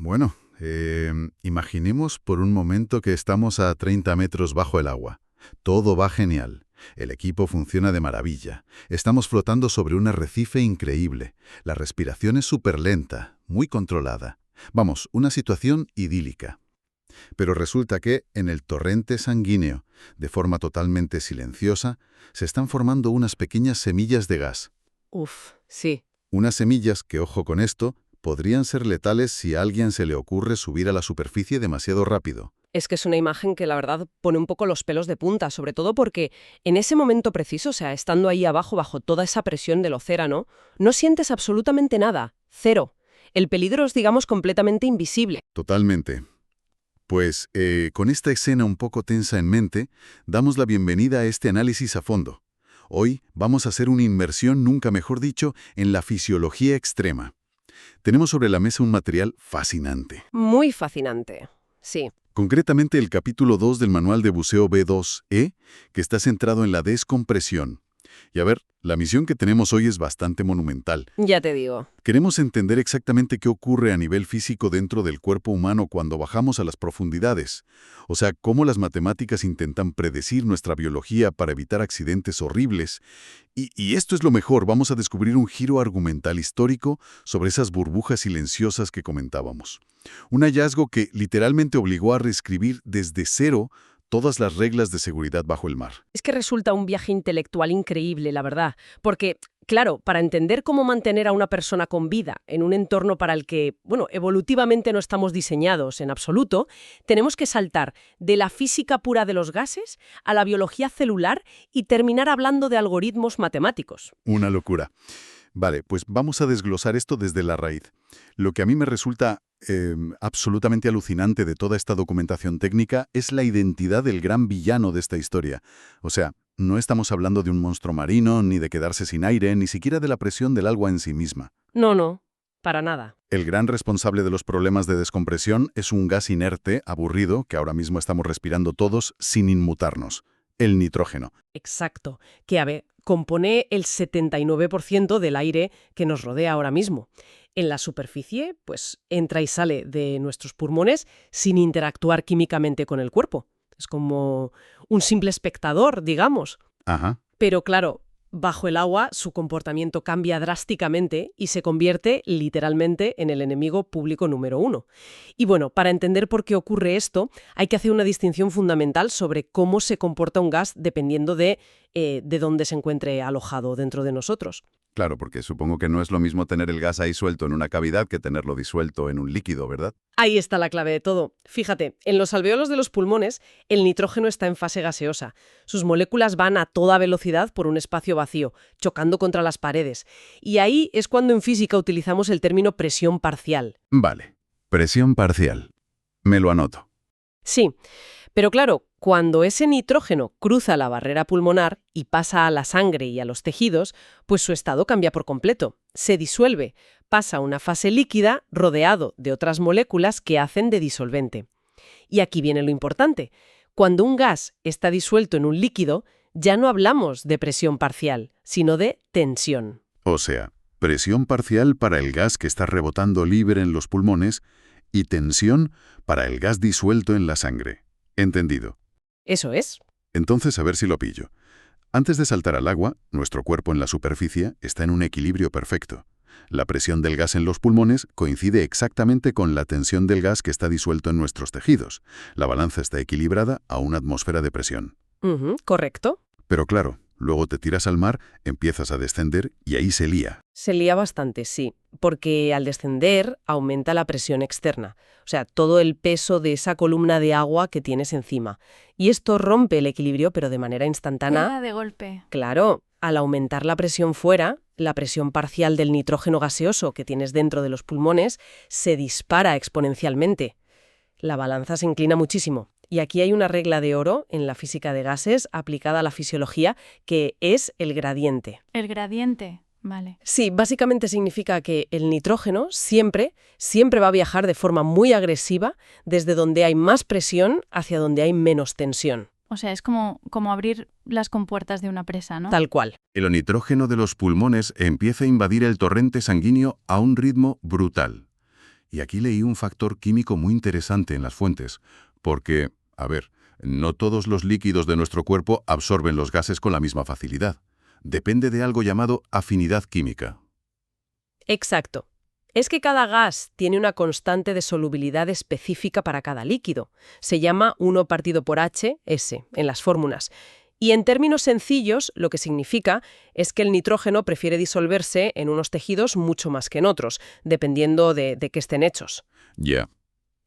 Bueno, imaginemos por un momento que estamos a 30 metros bajo el agua. Todo va genial. El equipo funciona de maravilla. Estamos flotando sobre un arrecife increíble. La respiración es súper lenta, muy controlada. Vamos, una situación idílica. Pero resulta que, en el torrente sanguíneo, de forma totalmente silenciosa, se están formando unas pequeñas semillas de gas. Uf, sí. Unas semillas que, ojo con esto, podrían ser letales si a alguien se le ocurre subir a la superficie demasiado rápido. Es que es una imagen que la verdad pone un poco los pelos de punta, sobre todo porque en ese momento preciso, o sea, estando ahí abajo bajo toda esa presión del océano, no sientes absolutamente nada, cero. El peligro es, digamos, completamente invisible. Totalmente. Pues, con esta escena un poco tensa en mente, damos la bienvenida a este análisis a fondo. Hoy vamos a hacer una inmersión, nunca mejor dicho, en la fisiología extrema. Tenemos sobre la mesa un material fascinante. Muy fascinante, sí. Concretamente el capítulo 2 del manual de buceo B2E, que está centrado en la descompresión. Y a ver, la misión que tenemos hoy es bastante monumental. Ya te digo. Queremos entender exactamente qué ocurre a nivel físico dentro del cuerpo humano cuando bajamos a las profundidades. O sea, cómo las matemáticas intentan predecir nuestra biología para evitar accidentes horribles. Y esto es lo mejor, vamos a descubrir un giro argumental histórico sobre esas burbujas silenciosas que comentábamos. Un hallazgo que literalmente obligó a reescribir desde cero todas las reglas de seguridad bajo el mar. Es que resulta un viaje intelectual increíble, la verdad, porque, claro, para entender cómo mantener a una persona con vida en un entorno para el que, bueno, evolutivamente no estamos diseñados en absoluto, tenemos que saltar de la física pura de los gases a la biología celular y terminar hablando de algoritmos matemáticos. Una locura. Vale, pues vamos a desglosar esto desde la raíz. Lo que a mí me resulta absolutamente alucinante de toda esta documentación técnica es la identidad del gran villano de esta historia. O sea, no estamos hablando de un monstruo marino, ni de quedarse sin aire, ni siquiera de la presión del agua en sí misma. No, para nada. El gran responsable de los problemas de descompresión es un gas inerte, aburrido, que ahora mismo estamos respirando todos sin inmutarnos: el nitrógeno. Exacto, que a ver, compone el 79% del aire que nos rodea ahora mismo. En la superficie, pues entra y sale de nuestros pulmones sin interactuar químicamente con el cuerpo. Es como un simple espectador, digamos. Ajá. Pero claro, bajo el agua su comportamiento cambia drásticamente y se convierte literalmente en el enemigo público número uno. Y bueno, para entender por qué ocurre esto, hay que hacer una distinción fundamental sobre cómo se comporta un gas dependiendo de dónde se encuentre alojado dentro de nosotros. Claro, porque supongo que no es lo mismo tener el gas ahí suelto en una cavidad que tenerlo disuelto en un líquido, ¿verdad? Ahí está la clave de todo. Fíjate, en los alvéolos de los pulmones, el nitrógeno está en fase gaseosa. Sus moléculas van a toda velocidad por un espacio vacío, chocando contra las paredes. Y ahí es cuando en física utilizamos el término presión parcial. Vale. Presión parcial. Me lo anoto. Sí, pero claro, cuando ese nitrógeno cruza la barrera pulmonar y pasa a la sangre y a los tejidos, pues su estado cambia por completo. Se disuelve, pasa a una fase líquida rodeado de otras moléculas que hacen de disolvente. Y aquí viene lo importante. Cuando un gas está disuelto en un líquido, ya no hablamos de presión parcial, sino de tensión. O sea, presión parcial para el gas que está rebotando libre en los pulmones y tensión para el gas disuelto en la sangre. Entendido. Eso es. Entonces, a ver si lo pillo. Antes de saltar al agua, nuestro cuerpo en la superficie está en un equilibrio perfecto. La presión del gas en los pulmones coincide exactamente con la tensión del gas que está disuelto en nuestros tejidos. La balanza está equilibrada a una atmósfera de presión. Correcto. Pero claro, luego te tiras al mar, empiezas a descender y ahí se lía. Se lía bastante, sí, porque al descender aumenta la presión externa, o sea, todo el peso de esa columna de agua que tienes encima. Y esto rompe el equilibrio, pero de manera instantánea. De golpe. Claro, al aumentar la presión fuera, la presión parcial del nitrógeno gaseoso que tienes dentro de los pulmones se dispara exponencialmente. La balanza se inclina muchísimo. Y aquí hay una regla de oro en la física de gases aplicada a la fisiología, que es el gradiente. El gradiente, vale. Sí, básicamente significa que el nitrógeno siempre va a viajar de forma muy agresiva desde donde hay más presión hacia donde hay menos tensión. O sea, es como abrir las compuertas de una presa, ¿no? Tal cual. El nitrógeno de los pulmones empieza a invadir el torrente sanguíneo a un ritmo brutal. Y aquí leí un factor químico muy interesante en las fuentes, porque, a ver, no todos los líquidos de nuestro cuerpo absorben los gases con la misma facilidad. Depende de algo llamado afinidad química. Exacto. Es que cada gas tiene una constante de solubilidad específica para cada líquido. Se llama 1 partido por H, S, en las fórmulas. Y en términos sencillos, lo que significa es que el nitrógeno prefiere disolverse en unos tejidos mucho más que en otros, dependiendo de qué estén hechos. Ya.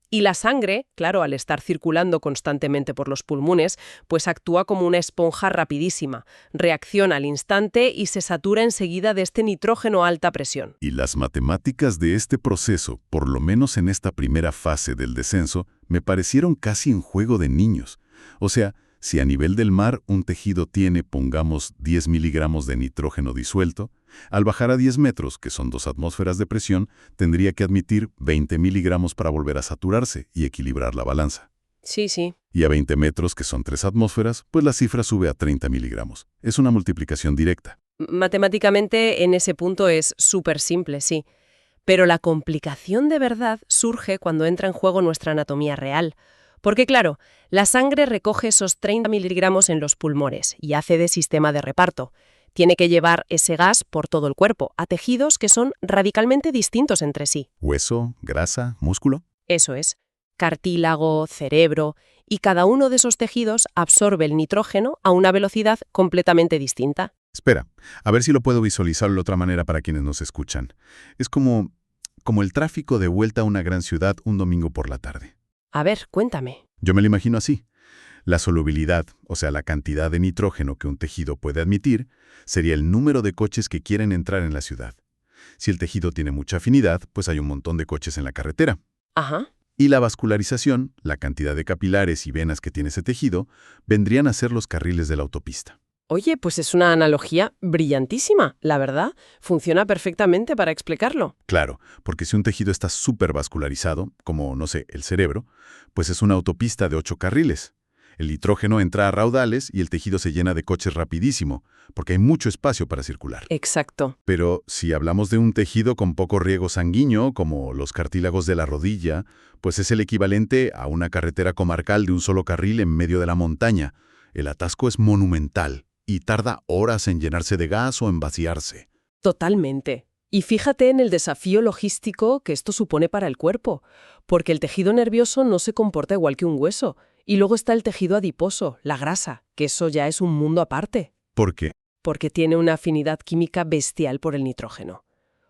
Y la sangre, claro, al estar circulando constantemente por los pulmones, pues actúa como una esponja rapidísima, reacciona al instante y se satura enseguida de este nitrógeno a alta presión. Y las matemáticas de este proceso, por lo menos en esta primera fase del descenso, me parecieron casi un juego de niños. O sea, si a nivel del mar un tejido tiene, pongamos, 10 miligramos de nitrógeno disuelto, al bajar a 10 metros, que son 2 atmósferas de presión, tendría que admitir 20 miligramos para volver a saturarse y equilibrar la balanza. Sí, sí. Y a 20 metros, que son 3 atmósferas, pues la cifra sube a 30 miligramos. Es una multiplicación directa. Matemáticamente en ese punto es súper simple, sí. Pero la complicación de verdad surge cuando entra en juego nuestra anatomía real. Porque claro, la sangre recoge esos 30 miligramos en los pulmones y hace de sistema de reparto. Tiene que llevar ese gas por todo el cuerpo, a tejidos que son radicalmente distintos entre sí. Hueso, grasa, músculo. Eso es, cartílago, cerebro, y cada uno de esos tejidos absorbe el nitrógeno a una velocidad completamente distinta. Espera, a ver si lo puedo visualizar de otra manera para quienes nos escuchan. Es como el tráfico de vuelta a una gran ciudad un domingo por la tarde. A ver, cuéntame. Yo me lo imagino así. La solubilidad, o sea, la cantidad de nitrógeno que un tejido puede admitir, sería el número de coches que quieren entrar en la ciudad. Si el tejido tiene mucha afinidad, pues hay un montón de coches en la carretera. Ajá. Y la vascularización, la cantidad de capilares y venas que tiene ese tejido, vendrían a ser los carriles de la autopista. Oye, pues es una analogía brillantísima, la verdad. Funciona perfectamente para explicarlo. Claro, porque si un tejido está súper vascularizado, como, no sé, el cerebro, pues es una autopista de 8 carriles. El nitrógeno entra a raudales y el tejido se llena de coches rapidísimo, porque hay mucho espacio para circular. Exacto. Pero si hablamos de un tejido con poco riego sanguíneo, como los cartílagos de la rodilla, pues es el equivalente a una carretera comarcal de un solo carril en medio de la montaña. El atasco es monumental y tarda horas en llenarse de gas o en vaciarse. Totalmente. Y fíjate en el desafío logístico que esto supone para el cuerpo, porque el tejido nervioso no se comporta igual que un hueso. Y luego está el tejido adiposo, la grasa, que eso ya es un mundo aparte. ¿Por qué? Porque tiene una afinidad química bestial por el nitrógeno.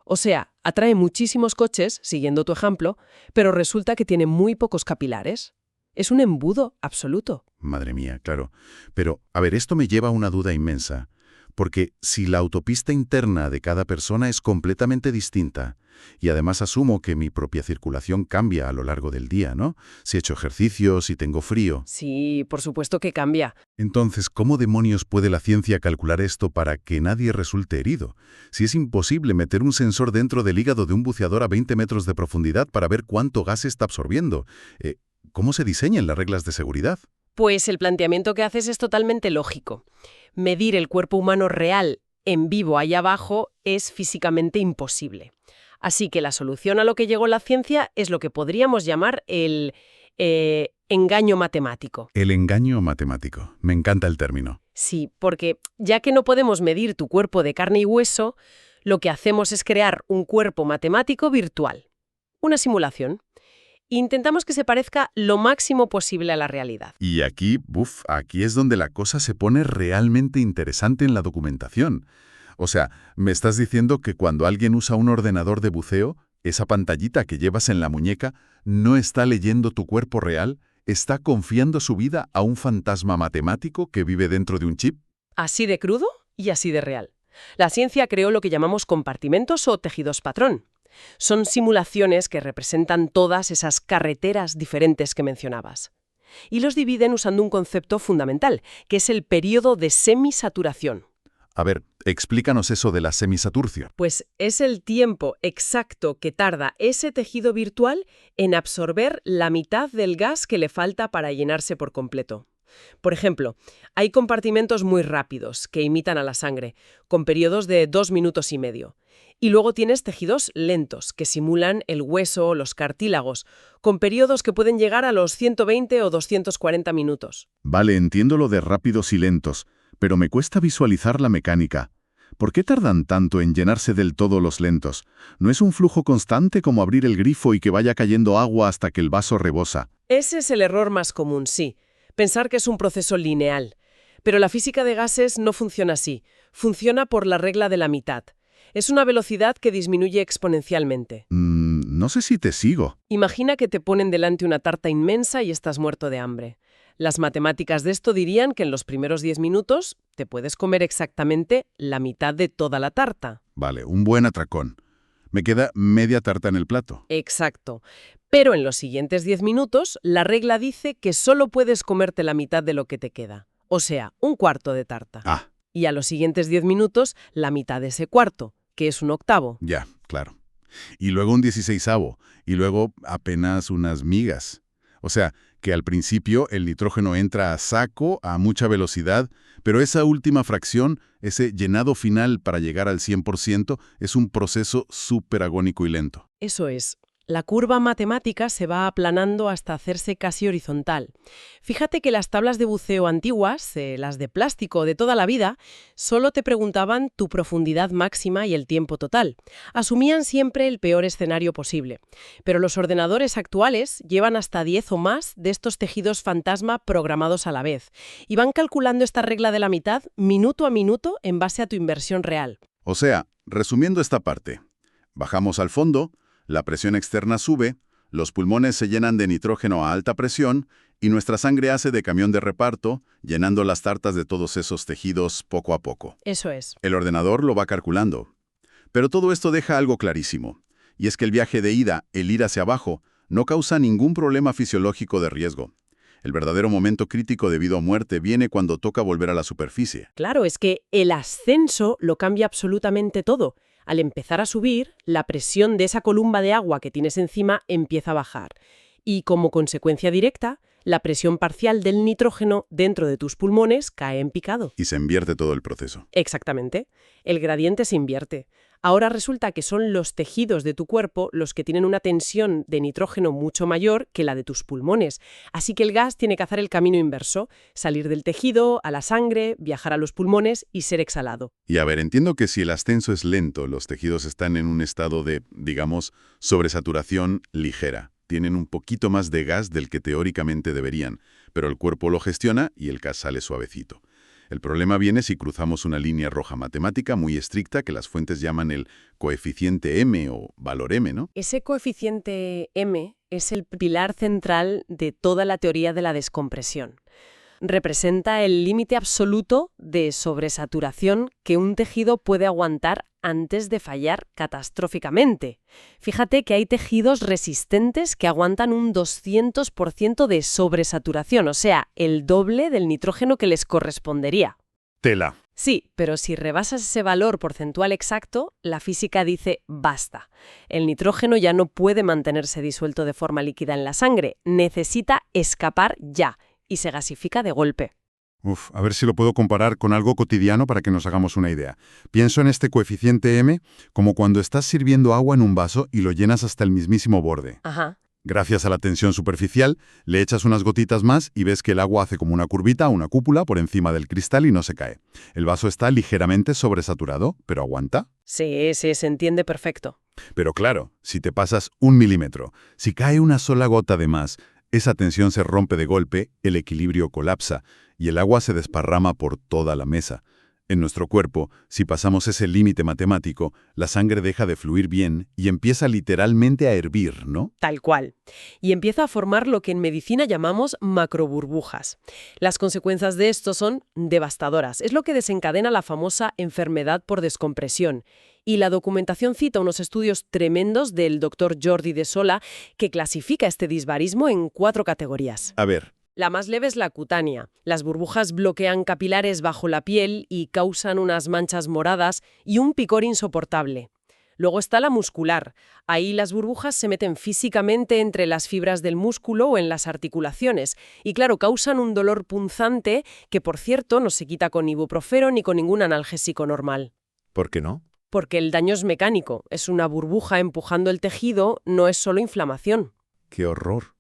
O sea, atrae muchísimos coches, siguiendo tu ejemplo, pero resulta que tiene muy pocos capilares. Es un embudo absoluto. Madre mía, claro. Pero, a ver, esto me lleva a una duda inmensa. Porque si la autopista interna de cada persona es completamente distinta, y además asumo que mi propia circulación cambia a lo largo del día, ¿no? Si he hecho ejercicio, si tengo frío. Sí, por supuesto que cambia. Entonces, ¿cómo demonios puede la ciencia calcular esto para que nadie resulte herido? Si es imposible meter un sensor dentro del hígado de un buceador a 20 metros de profundidad para ver cuánto gas está absorbiendo. ¿Cómo se diseñan las reglas de seguridad? Pues el planteamiento que haces es totalmente lógico. Medir el cuerpo humano real en vivo ahí abajo es físicamente imposible. Así que la solución a lo que llegó la ciencia es lo que podríamos llamar el engaño matemático. El engaño matemático. Me encanta el término. Sí, porque ya que no podemos medir tu cuerpo de carne y hueso, lo que hacemos es crear un cuerpo matemático virtual. Una simulación. Intentamos que se parezca lo máximo posible a la realidad. Y aquí es donde la cosa se pone realmente interesante en la documentación. O sea, me estás diciendo que cuando alguien usa un ordenador de buceo, esa pantallita que llevas en la muñeca no está leyendo tu cuerpo real, está confiando su vida a un fantasma matemático que vive dentro de un chip. Así de crudo y así de real. La ciencia creó lo que llamamos compartimentos o tejidos patrón. Son simulaciones que representan todas esas carreteras diferentes que mencionabas. Y los dividen usando un concepto fundamental, que es el periodo de semisaturación. A ver, explícanos eso de la semisaturcia. Pues es el tiempo exacto que tarda ese tejido virtual en absorber la mitad del gas que le falta para llenarse por completo. Por ejemplo, hay compartimentos muy rápidos que imitan a la sangre, con periodos de 2 minutos y medio. Y luego tienes tejidos lentos, que simulan el hueso, los cartílagos, con periodos que pueden llegar a los 120 o 240 minutos. Vale, entiendo lo de rápidos y lentos, pero me cuesta visualizar la mecánica. ¿Por qué tardan tanto en llenarse del todo los lentos? ¿No es un flujo constante como abrir el grifo y que vaya cayendo agua hasta que el vaso rebosa? Ese es el error más común, sí. Pensar que es un proceso lineal. Pero la física de gases no funciona así. Funciona por la regla de la mitad. Es una velocidad que disminuye exponencialmente. No sé si te sigo. Imagina que te ponen delante una tarta inmensa y estás muerto de hambre. Las matemáticas de esto dirían que en los primeros 10 minutos te puedes comer exactamente la mitad de toda la tarta. Vale, un buen atracón. Me queda media tarta en el plato. Exacto. Pero en los siguientes 10 minutos, la regla dice que solo puedes comerte la mitad de lo que te queda. O sea, un cuarto de tarta. Ah, Y a los siguientes 10 minutos, la mitad de ese cuarto, que es un octavo. ya, claro. Y luego un 16avo, y luego apenas unas migas. O sea, que al principio el nitrógeno entra a saco, a mucha velocidad, pero esa última fracción, ese llenado final para llegar al 100%, es un proceso súper agónico y lento. Eso es. La curva matemática se va aplanando hasta hacerse casi horizontal. Fíjate que las tablas de buceo antiguas, las de plástico de toda la vida, solo te preguntaban tu profundidad máxima y el tiempo total. Asumían siempre el peor escenario posible. Pero los ordenadores actuales llevan hasta 10 o más de estos tejidos fantasma programados a la vez y van calculando esta regla de la mitad minuto a minuto en base a tu inversión real. O sea, resumiendo esta parte, bajamos al fondo, la presión externa sube, los pulmones se llenan de nitrógeno a alta presión y nuestra sangre hace de camión de reparto, llenando las tartas de todos esos tejidos poco a poco. Eso es. El ordenador lo va calculando. Pero todo esto deja algo clarísimo, y es que el viaje de ida, el ir hacia abajo, no causa ningún problema fisiológico de riesgo. El verdadero momento crítico de vida o muerte viene cuando toca volver a la superficie. Claro, es que el ascenso lo cambia absolutamente todo. Al empezar a subir, la presión de esa columna de agua que tienes encima empieza a bajar. Y como consecuencia directa, la presión parcial del nitrógeno dentro de tus pulmones cae en picado. Y se invierte todo el proceso. Exactamente. El gradiente se invierte. Ahora resulta que son los tejidos de tu cuerpo los que tienen una tensión de nitrógeno mucho mayor que la de tus pulmones. Así que el gas tiene que hacer el camino inverso, salir del tejido, a la sangre, viajar a los pulmones y ser exhalado. Y a ver, entiendo que si el ascenso es lento, los tejidos están en un estado de, digamos, sobresaturación ligera. Tienen un poquito más de gas del que teóricamente deberían, pero el cuerpo lo gestiona y el gas sale suavecito. El problema viene si cruzamos una línea roja matemática muy estricta que las fuentes llaman el coeficiente M o valor M, ¿no? Ese coeficiente M es el pilar central de toda la teoría de la descompresión. Representa el límite absoluto de sobresaturación que un tejido puede aguantar antes de fallar catastróficamente. Fíjate que hay tejidos resistentes que aguantan un 200% de sobresaturación, o sea, el doble del nitrógeno que les correspondería. Tela. Sí, pero si rebasas ese valor porcentual exacto, la física dice basta. El nitrógeno ya no puede mantenerse disuelto de forma líquida en la sangre, necesita escapar ya y se gasifica de golpe. A ver si lo puedo comparar con algo cotidiano para que nos hagamos una idea. Pienso en este coeficiente M como cuando estás sirviendo agua en un vaso y lo llenas hasta el mismísimo borde. Ajá. Gracias a la tensión superficial, le echas unas gotitas más y ves que el agua hace como una curvita, una cúpula por encima del cristal y no se cae. El vaso está ligeramente sobresaturado, pero aguanta. Sí, se entiende perfecto. Pero claro, si te pasas 1 milímetro, si cae una sola gota de más, esa tensión se rompe de golpe, el equilibrio colapsa y el agua se desparrama por toda la mesa. En nuestro cuerpo, si pasamos ese límite matemático, la sangre deja de fluir bien y empieza literalmente a hervir, ¿no? Tal cual. Y empieza a formar lo que en medicina llamamos macroburbujas. Las consecuencias de esto son devastadoras. Es lo que desencadena la famosa enfermedad por descompresión. Y la documentación cita unos estudios tremendos del doctor Jordi de Sola que clasifica este disbarismo en 4 categorías. A ver. La más leve es la cutánea. Las burbujas bloquean capilares bajo la piel y causan unas manchas moradas y un picor insoportable. Luego está la muscular. Ahí las burbujas se meten físicamente entre las fibras del músculo o en las articulaciones y, claro, causan un dolor punzante que, por cierto, no se quita con ibuprofeno ni con ningún analgésico normal. ¿Por qué no? porque el daño es mecánico, es una burbuja empujando el tejido, no es solo inflamación. ¡Qué horror!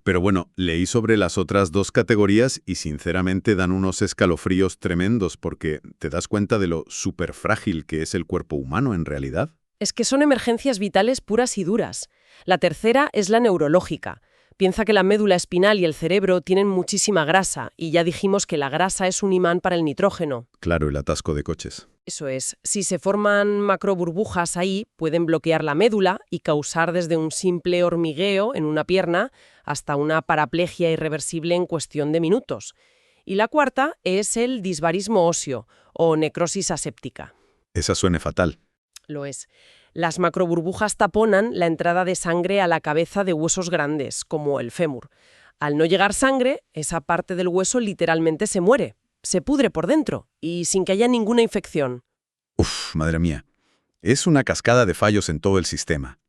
Pero bueno, leí sobre las otras dos categorías y sinceramente dan unos escalofríos tremendos porque te das cuenta de lo súper frágil que es el cuerpo humano en realidad. Es que son emergencias vitales puras y duras. La tercera es la neurológica. Piensa que la médula espinal y el cerebro tienen muchísima grasa, y ya dijimos que la grasa es un imán para el nitrógeno. Claro, el atasco de coches. Eso es, si se forman macroburbujas ahí, pueden bloquear la médula y causar desde un simple hormigueo en una pierna hasta una paraplegia irreversible en cuestión de minutos. Y la cuarta es el disbarismo óseo o necrosis aséptica. Esa suena fatal. Lo es. Las macroburbujas taponan la entrada de sangre a la cabeza de huesos grandes, como el fémur. Al no llegar sangre, esa parte del hueso literalmente se muere, se pudre por dentro y sin que haya ninguna infección. Uf, madre mía. Es una cascada de fallos en todo el sistema.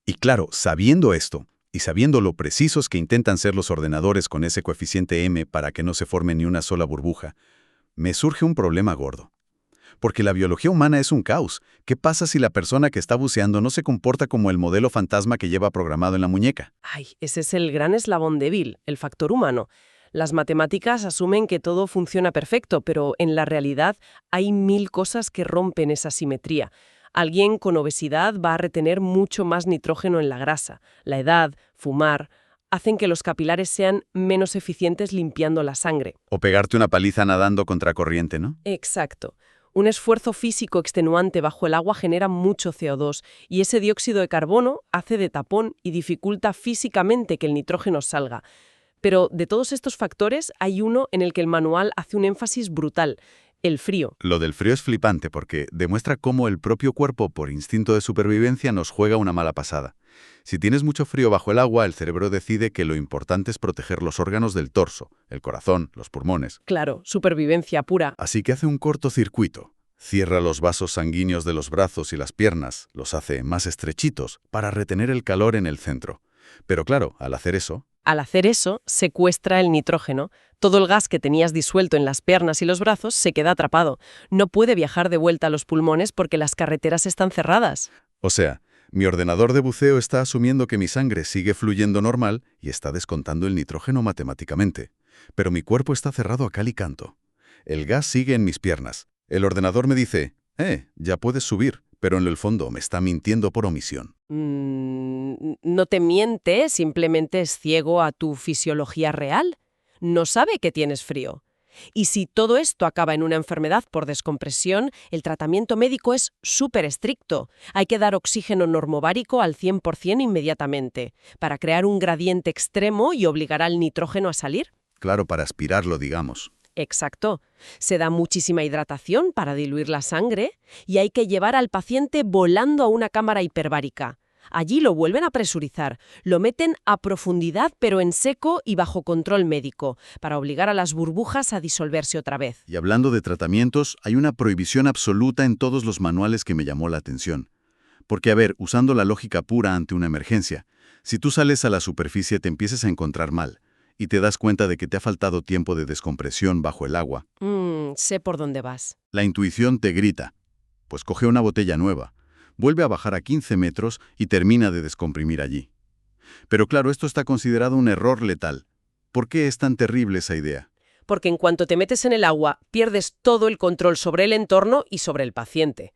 Y claro, sabiendo esto, y sabiendo lo precisos que intentan ser los ordenadores con ese coeficiente M para que no se forme ni una sola burbuja, me surge un problema gordo. Porque la biología humana es un caos. ¿Qué pasa si la persona que está buceando no se comporta como el modelo fantasma que lleva programado en la muñeca? Ay, ese es el gran eslabón débil, el factor humano. Las matemáticas asumen que todo funciona perfecto, pero en la realidad hay 1000 cosas que rompen esa simetría. Alguien con obesidad va a retener mucho más nitrógeno en la grasa. La edad, fumar, hacen que los capilares sean menos eficientes limpiando la sangre. O pegarte una paliza nadando contra corriente, ¿no? Exacto. Un esfuerzo físico extenuante bajo el agua genera mucho CO2 y ese dióxido de carbono hace de tapón y dificulta físicamente que el nitrógeno salga. Pero de todos estos factores hay uno en el que el manual hace un énfasis brutal: el frío. Lo del frío es flipante porque demuestra cómo el propio cuerpo, por instinto de supervivencia, nos juega una mala pasada. Si tienes mucho frío bajo el agua, el cerebro decide que lo importante es proteger los órganos del torso, el corazón, los pulmones. Claro, supervivencia pura. Así que hace un cortocircuito. Cierra los vasos sanguíneos de los brazos y las piernas, los hace más estrechitos para retener el calor en el centro. Pero claro, al hacer eso, secuestra el nitrógeno. Todo el gas que tenías disuelto en las piernas y los brazos se queda atrapado. No puede viajar de vuelta a los pulmones porque las carreteras están cerradas. o sea, mi ordenador de buceo está asumiendo que mi sangre sigue fluyendo normal y está descontando el nitrógeno matemáticamente. Pero mi cuerpo está cerrado a cal y canto. El gas sigue en mis piernas. El ordenador me dice, ya puedes subir, pero en el fondo me está mintiendo por omisión. No te miente, simplemente es ciego a tu fisiología real. No sabe que tienes frío. Y si todo esto acaba en una enfermedad por descompresión, el tratamiento médico es súper estricto. Hay que dar oxígeno normovárico al 100% inmediatamente, para crear un gradiente extremo y obligar al nitrógeno a salir. Claro, para aspirarlo, digamos. Exacto. Se da muchísima hidratación para diluir la sangre y hay que llevar al paciente volando a una cámara hiperbárica. Allí lo vuelven a presurizar, lo meten a profundidad pero en seco y bajo control médico, para obligar a las burbujas a disolverse otra vez. Y hablando de tratamientos, hay una prohibición absoluta en todos los manuales que me llamó la atención. Porque, a ver, usando la lógica pura ante una emergencia, si tú sales a la superficie te empiezas a encontrar mal y te das cuenta de que te ha faltado tiempo de descompresión bajo el agua, Sé por dónde vas. la intuición te grita, pues coge una botella nueva, vuelve a bajar a 15 metros y termina de descomprimir allí. Pero claro, esto está considerado un error letal. ¿Por qué es tan terrible esa idea? Porque en cuanto te metes en el agua, pierdes todo el control sobre el entorno y sobre el paciente.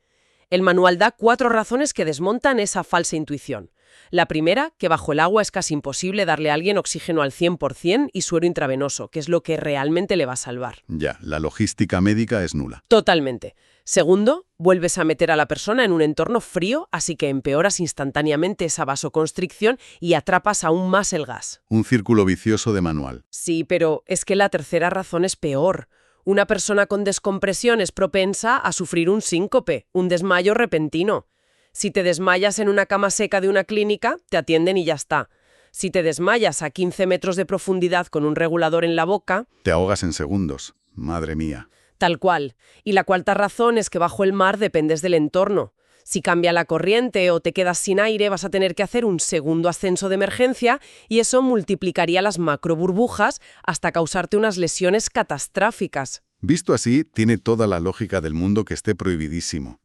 El manual da 4 razones que desmontan esa falsa intuición. La primera, que bajo el agua es casi imposible darle a alguien oxígeno al 100% y suero intravenoso, que es lo que realmente le va a salvar. Ya, la logística médica es nula. Totalmente. Segundo, vuelves a meter a la persona en un entorno frío, así que empeoras instantáneamente esa vasoconstricción y atrapas aún más el gas. Un círculo vicioso de manual. Sí, pero es que la tercera razón es peor. Una persona con descompresión es propensa a sufrir un síncope, un desmayo repentino. Si te desmayas en una cama seca de una clínica, te atienden y ya está. Si te desmayas a 15 metros de profundidad con un regulador en la boca... Te ahogas en segundos. Madre mía. Tal cual. Y la cuarta razón es que bajo el mar dependes del entorno. Si cambia la corriente o te quedas sin aire, vas a tener que hacer un segundo ascenso de emergencia y eso multiplicaría las macroburbujas hasta causarte unas lesiones catastróficas. Visto así, tiene toda la lógica del mundo que esté prohibidísimo.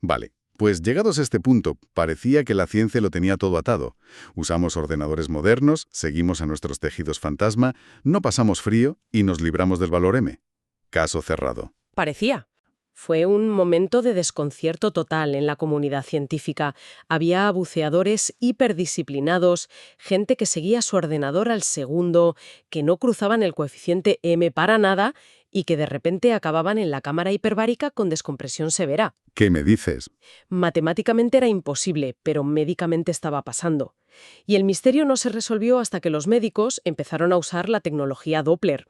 Vale, pues llegados a este punto, parecía que la ciencia lo tenía todo atado. Usamos ordenadores modernos, seguimos a nuestros tejidos fantasma, no pasamos frío y nos libramos del valor M. Caso cerrado. Parecía. Fue un momento de desconcierto total en la comunidad científica. Había buceadores hiperdisciplinados, gente que seguía su ordenador al segundo, que no cruzaban el coeficiente M para nada y que de repente acababan en la cámara hiperbárica con descompresión severa. ¿Qué me dices? Matemáticamente era imposible, pero médicamente estaba pasando. Y el misterio no se resolvió hasta que los médicos empezaron a usar la tecnología Doppler.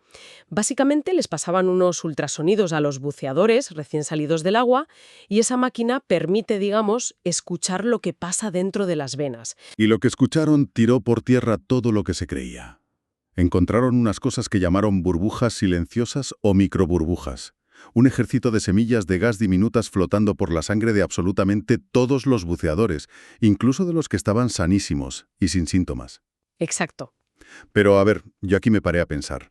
Básicamente les pasaban unos ultrasonidos a los buceadores recién salidos del agua y esa máquina permite, digamos, escuchar lo que pasa dentro de las venas. Y lo que escucharon tiró por tierra todo lo que se creía. Encontraron unas cosas que llamaron burbujas silenciosas o microburbujas. Un ejército de semillas de gas diminutas flotando por la sangre de absolutamente todos los buceadores, incluso de los que estaban sanísimos y sin síntomas. Exacto. Pero a ver, yo aquí me paré a pensar.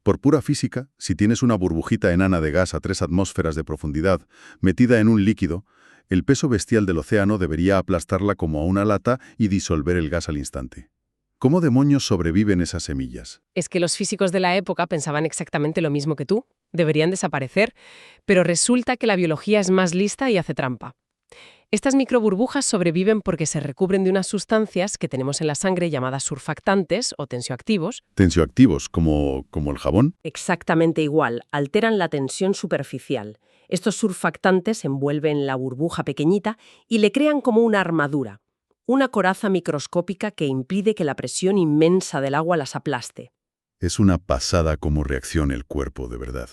Por pura física, si tienes una burbujita enana de gas a 3 atmósferas de profundidad, metida en un líquido, el peso bestial del océano debería aplastarla como a una lata y disolver el gas al instante. ¿Cómo demonios sobreviven esas semillas? Es que los físicos de la época pensaban exactamente lo mismo que tú. Deberían desaparecer, pero resulta que la biología es más lista y hace trampa. Estas microburbujas sobreviven porque se recubren de unas sustancias que tenemos en la sangre llamadas surfactantes o tensioactivos. Tensioactivos, como el jabón. Exactamente igual, alteran la tensión superficial. Estos surfactantes envuelven la burbuja pequeñita y le crean como una armadura, una coraza microscópica que impide que la presión inmensa del agua las aplaste. Es una pasada cómo reacciona el cuerpo, de verdad.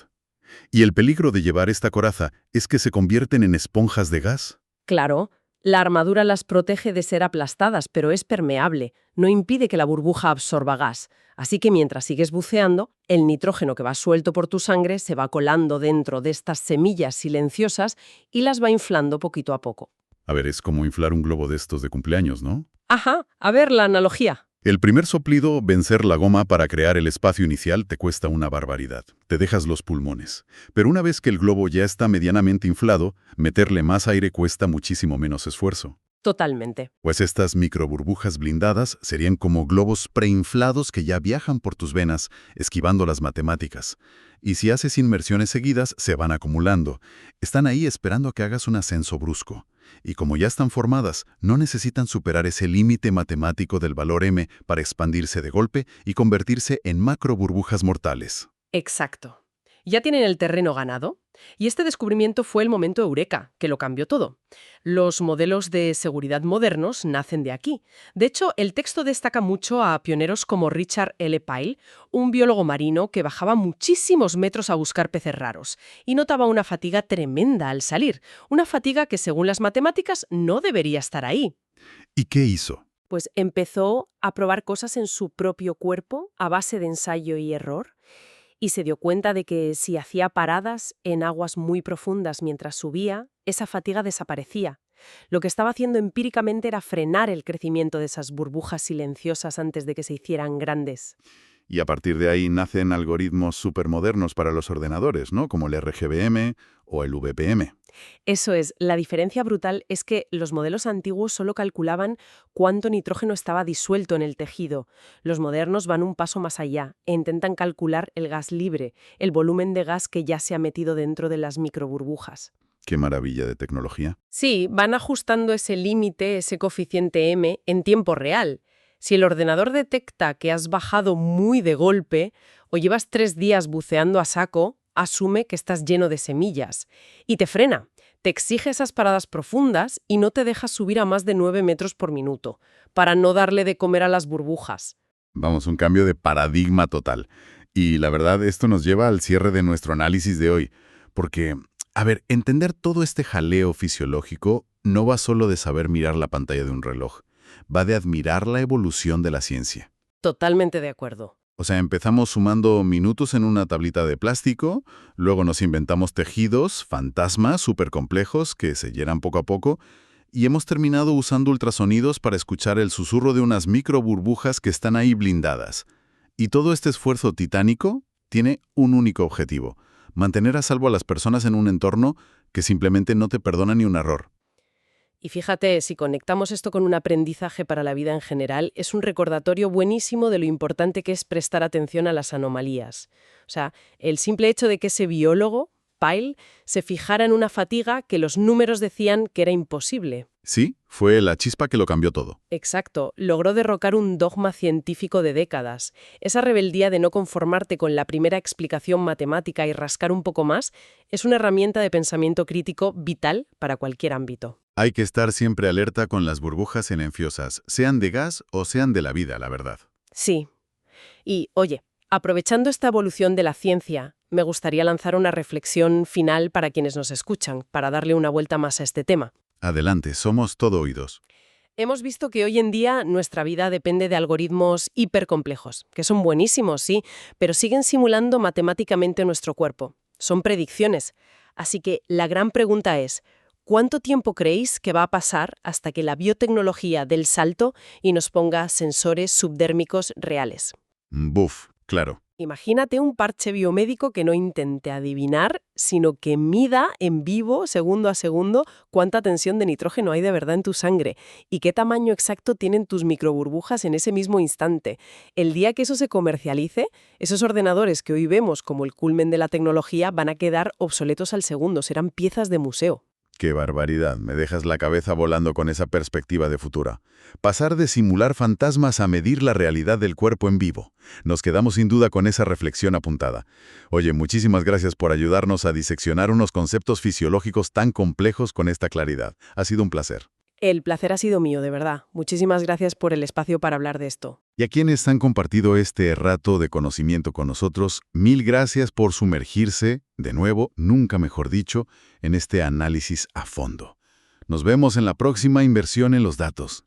¿Y el peligro de llevar esta coraza es que se convierten en esponjas de gas? Claro, la armadura las protege de ser aplastadas, pero es permeable, no impide que la burbuja absorba gas. Así que mientras sigues buceando, el nitrógeno que va suelto por tu sangre se va colando dentro de estas semillas silenciosas y las va inflando poquito a poco. A ver, es como inflar un globo de estos de cumpleaños, ¿no? Ajá, a ver la analogía. El primer soplido, vencer la goma para crear el espacio inicial, te cuesta una barbaridad. Te dejas los pulmones. Pero una vez que el globo ya está medianamente inflado, meterle más aire cuesta muchísimo menos esfuerzo. Totalmente. Pues estas microburbujas blindadas serían como globos preinflados que ya viajan por tus venas, esquivando las matemáticas. Y si haces inmersiones seguidas, se van acumulando. Están ahí esperando a que hagas un ascenso brusco. Y como ya están formadas, no necesitan superar ese límite matemático del valor M para expandirse de golpe y convertirse en macroburbujas mortales. Exacto. Ya tienen el terreno ganado. Y este descubrimiento fue el momento eureka, que lo cambió todo. Los modelos de seguridad modernos nacen de aquí. De hecho, el texto destaca mucho a pioneros como Richard L. Pyle, un biólogo marino que bajaba muchísimos metros a buscar peces raros y notaba una fatiga tremenda al salir, una fatiga que según las matemáticas no debería estar ahí. ¿Y qué hizo? Pues empezó a probar cosas en su propio cuerpo a base de ensayo y error. Y se dio cuenta de que si hacía paradas en aguas muy profundas mientras subía, esa fatiga desaparecía. Lo que estaba haciendo empíricamente era frenar el crecimiento de esas burbujas silenciosas antes de que se hicieran grandes. Y a partir de ahí nacen algoritmos supermodernos para los ordenadores, ¿no? Como el RGBM o el VPM. Eso es, la diferencia brutal es que los modelos antiguos solo calculaban cuánto nitrógeno estaba disuelto en el tejido. Los modernos van un paso más allá e intentan calcular el gas libre, el volumen de gas que ya se ha metido dentro de las microburbujas. Qué maravilla de tecnología. Sí, van ajustando ese límite, ese coeficiente M, en tiempo real. Si el ordenador detecta que has bajado muy de golpe o llevas 3 días buceando a saco, asume que estás lleno de semillas y te frena. Te exige esas paradas profundas y no te deja subir a más de 9 metros por minuto, para no darle de comer a las burbujas. Vamos, un cambio de paradigma total. Y la verdad, esto nos lleva al cierre de nuestro análisis de hoy. Porque, a ver, entender todo este jaleo fisiológico no va solo de saber mirar la pantalla de un reloj. Va de admirar la evolución de la ciencia. Totalmente de acuerdo. O sea, empezamos sumando minutos en una tablita de plástico, luego nos inventamos tejidos, fantasmas súper complejos que se llenan poco a poco, y hemos terminado usando ultrasonidos para escuchar el susurro de unas microburbujas que están ahí blindadas. Y todo este esfuerzo titánico tiene un único objetivo: mantener a salvo a las personas en un entorno que simplemente no te perdona ni un error. Y fíjate, si conectamos esto con un aprendizaje para la vida en general, es un recordatorio buenísimo de lo importante que es prestar atención a las anomalías. O sea, el simple hecho de que ese biólogo, Pyle, se fijara en una fatiga que los números decían que era imposible. Sí, fue la chispa que lo cambió todo. Exacto, logró derrocar un dogma científico de décadas. Esa rebeldía de no conformarte con la primera explicación matemática y rascar un poco más es una herramienta de pensamiento crítico vital para cualquier ámbito. Hay que estar siempre alerta con las burbujas silenciosas, sean de gas o sean de la vida, la verdad. Sí. Y, oye, aprovechando esta evolución de la ciencia, me gustaría lanzar una reflexión final para quienes nos escuchan, para darle una vuelta más a este tema. Adelante, somos todo oídos. Hemos visto que hoy en día nuestra vida depende de algoritmos hipercomplejos, que son buenísimos, sí, pero siguen simulando matemáticamente nuestro cuerpo. Son predicciones. Así que la gran pregunta es, ¿cuánto tiempo creéis que va a pasar hasta que la biotecnología dé el salto y nos ponga sensores subdérmicos reales? Buf, claro. Imagínate un parche biomédico que no intente adivinar, sino que mida en vivo, segundo a segundo, cuánta tensión de nitrógeno hay de verdad en tu sangre y qué tamaño exacto tienen tus microburbujas en ese mismo instante. El día que eso se comercialice, esos ordenadores que hoy vemos como el culmen de la tecnología van a quedar obsoletos al segundo, serán piezas de museo. ¡Qué barbaridad! Me dejas la cabeza volando con esa perspectiva de futura. Pasar de simular fantasmas a medir la realidad del cuerpo en vivo. Nos quedamos sin duda con esa reflexión apuntada. Oye, muchísimas gracias por ayudarnos a diseccionar unos conceptos fisiológicos tan complejos con esta claridad. Ha sido un placer. El placer ha sido mío, de verdad. Muchísimas gracias por el espacio para hablar de esto. Y a quienes han compartido este rato de conocimiento con nosotros, mil gracias por sumergirse, de nuevo, nunca mejor dicho, en este análisis a fondo. Nos vemos en la próxima inversión en los datos.